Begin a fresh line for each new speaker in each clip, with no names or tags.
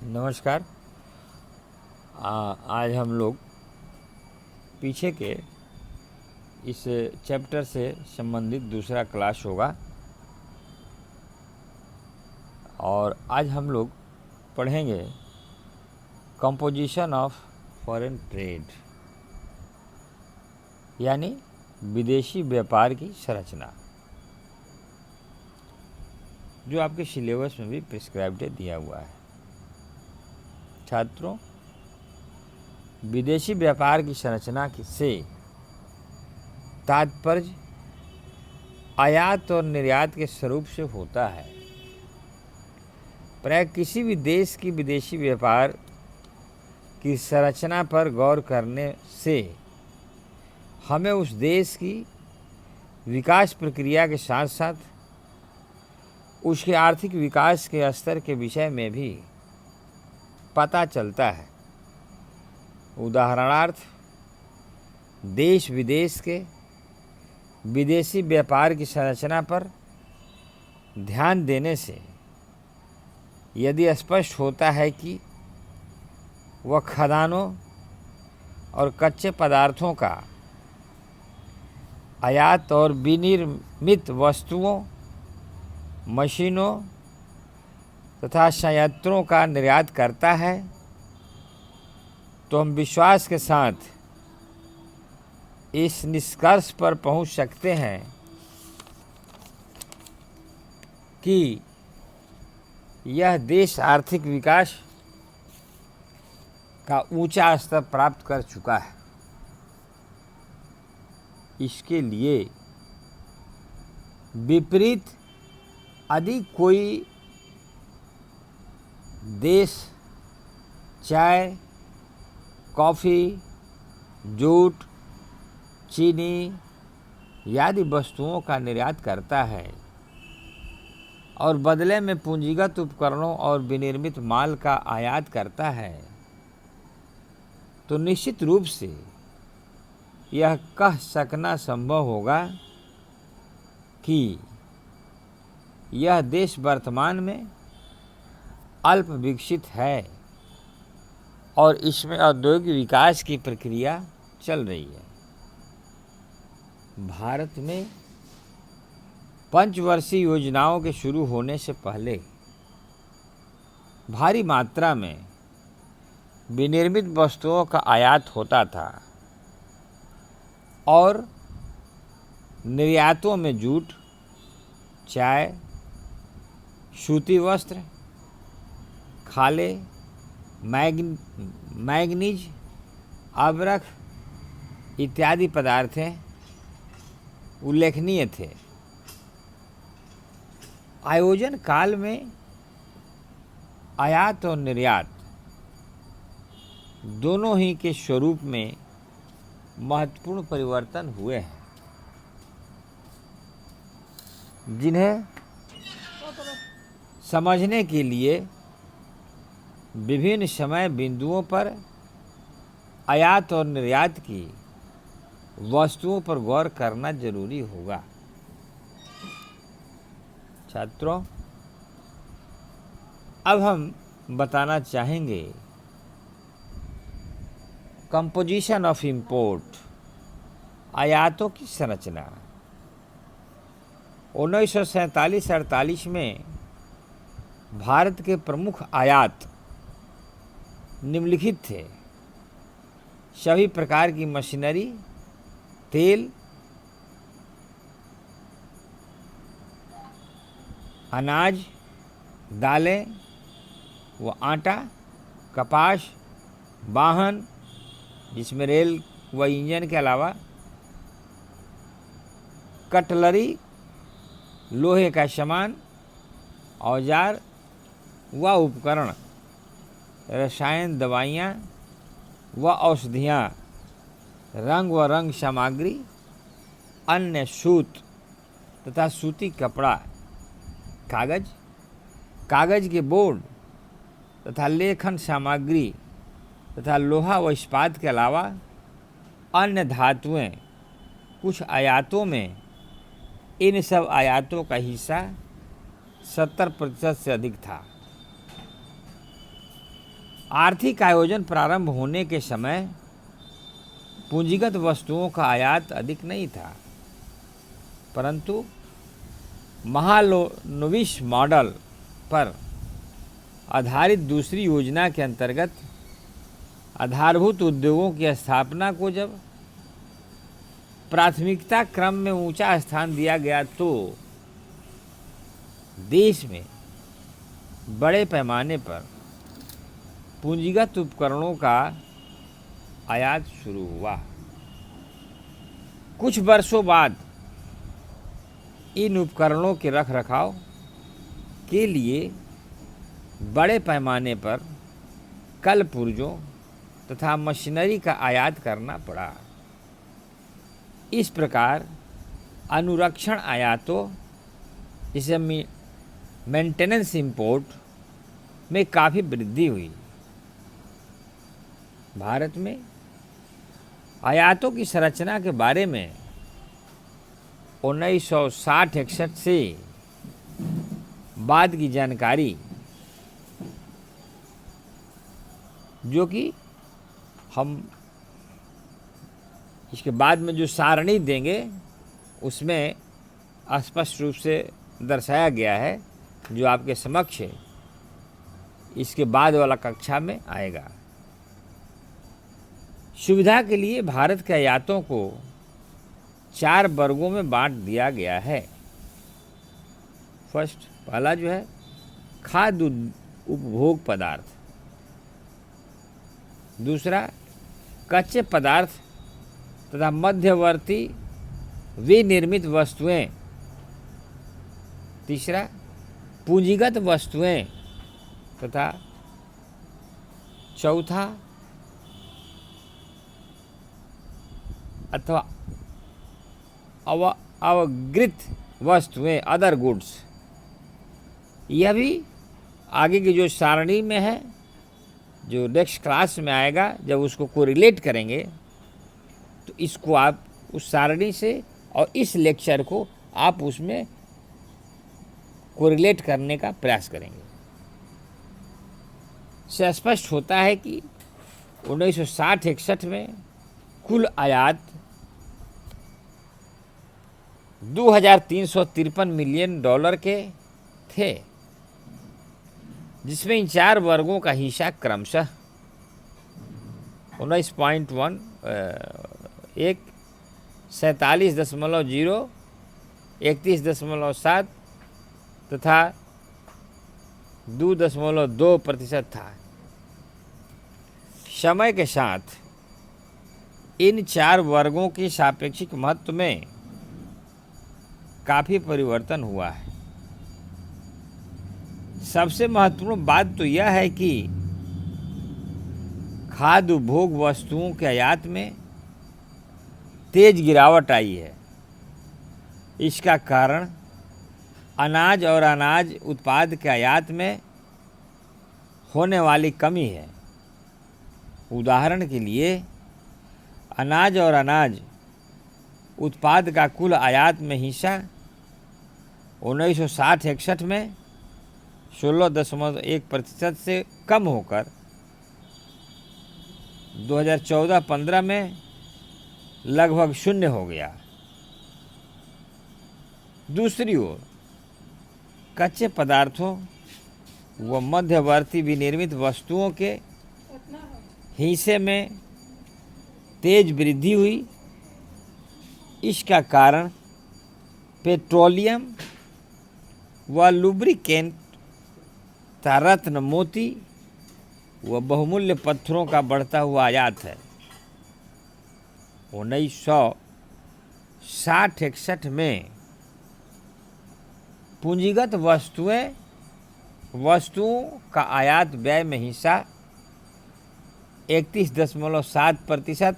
नमस्कार। आज हम लोग पीछे के इस चैप्टर से संबंधित दूसरा क्लास होगा और आज हम लोग पढ़ेंगे कंपोजिशन ऑफ फॉरेन ट्रेड, यानी विदेशी व्यापार की संरचना, जो आपके सिलेबस में भी प्रिस्क्राइब्ड दिया हुआ है। छात्रों, विदेशी व्यापार की संरचना से तात्पर्य आयात और निर्यात के स्वरूप से होता है। प्राय किसी भी देश की विदेशी व्यापार की संरचना पर गौर करने से हमें उस देश की विकास प्रक्रिया के साथ साथ उसके आर्थिक विकास के स्तर के विषय में भी पता चलता है। उदाहरणार्थ, देश विदेश के विदेशी व्यापार की संरचना पर ध्यान देने से यदि स्पष्ट होता है कि वह खदानों और कच्चे पदार्थों का आयात और विनिर्मित वस्तुओं, मशीनों तथा संयंत्रों का निर्यात करता है, तो हम विश्वास के साथ इस निष्कर्ष पर पहुंच सकते हैं कि यह देश आर्थिक विकास का ऊंचा स्तर प्राप्त कर चुका है। इसके लिए विपरीत यदि कोई देश चाय, कॉफ़ी, जूट, चीनी आदि वस्तुओं का निर्यात करता है और बदले में पूंजीगत उपकरणों और विनिर्मित माल का आयात करता है, तो निश्चित रूप से यह कह सकना संभव होगा कि यह देश वर्तमान में अल्प विकसित है और इसमें औद्योगिक विकास की प्रक्रिया चल रही है। भारत में पंचवर्षीय योजनाओं के शुरू होने से पहले भारी मात्रा में विनिर्मित वस्तुओं का आयात होता था और निर्यातों में जूट, चाय, सूती वस्त्र, खाले, मैग्नीज, अबरख इत्यादि पदार्थें उल्लेखनीय थे। आयोजन काल में आयात और निर्यात दोनों ही के स्वरूप में महत्वपूर्ण परिवर्तन हुए हैं, जिन्हें समझने के लिए विभिन्न समय बिंदुओं पर आयात और निर्यात की वस्तुओं पर गौर करना जरूरी होगा। छात्रों, अब हम बताना चाहेंगे कंपोजिशन ऑफ इंपोर्ट, आयातों की संरचना। 1947-48 में भारत के प्रमुख आयात निम्नलिखित थे: सभी प्रकार की मशीनरी, तेल, अनाज, दालें व आटा, कपास, वाहन जिसमें रेल व इंजन के अलावा कटलरी, लोहे का सामान, औजार व उपकरण, रसायन, दवाइयाँ व औषधियाँ, रंग व रंग सामग्री, अन्य सूत तथा सूती कपड़ा, कागज, कागज के बोर्ड तथा लेखन सामग्री तथा लोहा व इस्पात के अलावा अन्य धातुएं। कुछ आयातों में इन सब आयातों का हिस्सा 70% से अधिक था। आर्थिक आयोजन प्रारंभ होने के समय पूंजीगत वस्तुओं का आयात अधिक नहीं था, परंतु महालनोबिस मॉडल पर आधारित दूसरी योजना के अंतर्गत आधारभूत उद्योगों की स्थापना को जब प्राथमिकता क्रम में ऊंचा स्थान दिया गया तो देश में बड़े पैमाने पर पूंजीगत उपकरणों का आयात शुरू हुआ। कुछ वर्षों बाद इन उपकरणों के रखरखाव के लिए बड़े पैमाने पर कल पुर्जों तथा मशीनरी का आयात करना पड़ा। इस प्रकार अनुरक्षण आयातों जिसे मेंटेनेंस इंपोर्ट में काफ़ी वृद्धि हुई। भारत में आयातों की संरचना के बारे में 1960-61 से बाद की जानकारी, जो कि हम इसके बाद में जो सारणी देंगे उसमें स्पष्ट रूप से दर्शाया गया है, जो आपके समक्ष है, इसके बाद वाला कक्षा में आएगा। सुविधा के लिए भारत के आयातों को 4 वर्गों में बांट दिया गया है। फर्स्ट, पहला जो है खाद्य उपभोग पदार्थ, दूसरा कच्चे पदार्थ तथा मध्यवर्ती विनिर्मित वस्तुएं, तीसरा पूंजीगत वस्तुएं तथा चौथा अथवा अवगृत वस्तुएं, अदर गुड्स। यह भी आगे की जो सारणी में है, जो नेक्स्ट क्लास में आएगा, जब उसको कोरिलेट करेंगे तो इसको आप उस सारणी से और इस लेक्चर को आप उसमें कोरिलेट करने का प्रयास करेंगे। से स्पष्ट होता है कि 1960-61 में कुल आयात $2,353 मिलियन के थे, जिसमें इन 4 वर्गों का हिस्सा क्रमशः 19.1, 47.0, 31.7 तथा 2.2% था। समय के साथ इन 4 वर्गों के सापेक्षिक महत्व में काफ़ी परिवर्तन हुआ है। सबसे महत्वपूर्ण बात तो यह है कि खाद्य उपभोग वस्तुओं के आयात में तेज गिरावट आई है। इसका कारण अनाज और अनाज उत्पाद के आयात में होने वाली कमी है। उदाहरण के लिए अनाज और अनाज उत्पाद का कुल आयात में हिस्सा 1960-61 में 16.1% से कम होकर 2014-15 में लगभग 0 हो गया। दूसरी ओर कच्चे पदार्थों व मध्यवर्ती विनिर्मित वस्तुओं के हिस्से में तेज वृद्धि हुई। इसका कारण पेट्रोलियम व लुब्रिकेंट, रत्न, मोती व बहुमूल्य पत्थरों का बढ़ता हुआ आयात है। 1960-61 में पूंजीगत वस्तुओं का आयात व्यय में हिस्सा 31.7%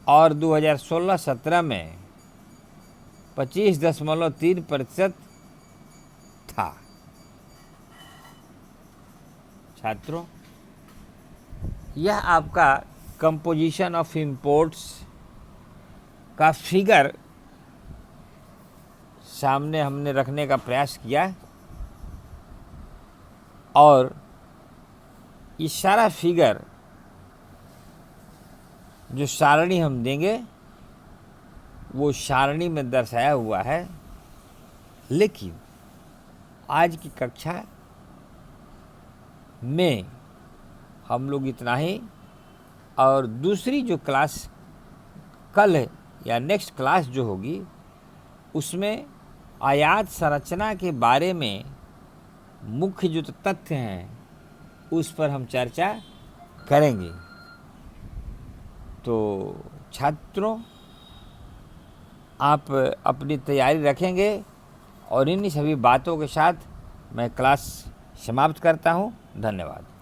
और 2016-17 में 25.3% था। छात्रों, यह आपका कंपोजिशन ऑफ इंपोर्ट्स का फिगर सामने हमने रखने का प्रयास किया और ये सारा फिगर जो सारणी हम देंगे वो सारणी में दर्शाया हुआ है, लेकिन आज की कक्षा में हम लोग इतना ही। और दूसरी जो क्लास कल है या नेक्स्ट क्लास जो होगी उसमें आयात संरचना के बारे में मुख्य जो तथ्य हैं उस पर हम चर्चा करेंगे। तो छात्रों, आप अपनी तैयारी रखेंगे और इन्हीं सभी बातों के साथ मैं क्लास समाप्त करता हूँ। धन्यवाद।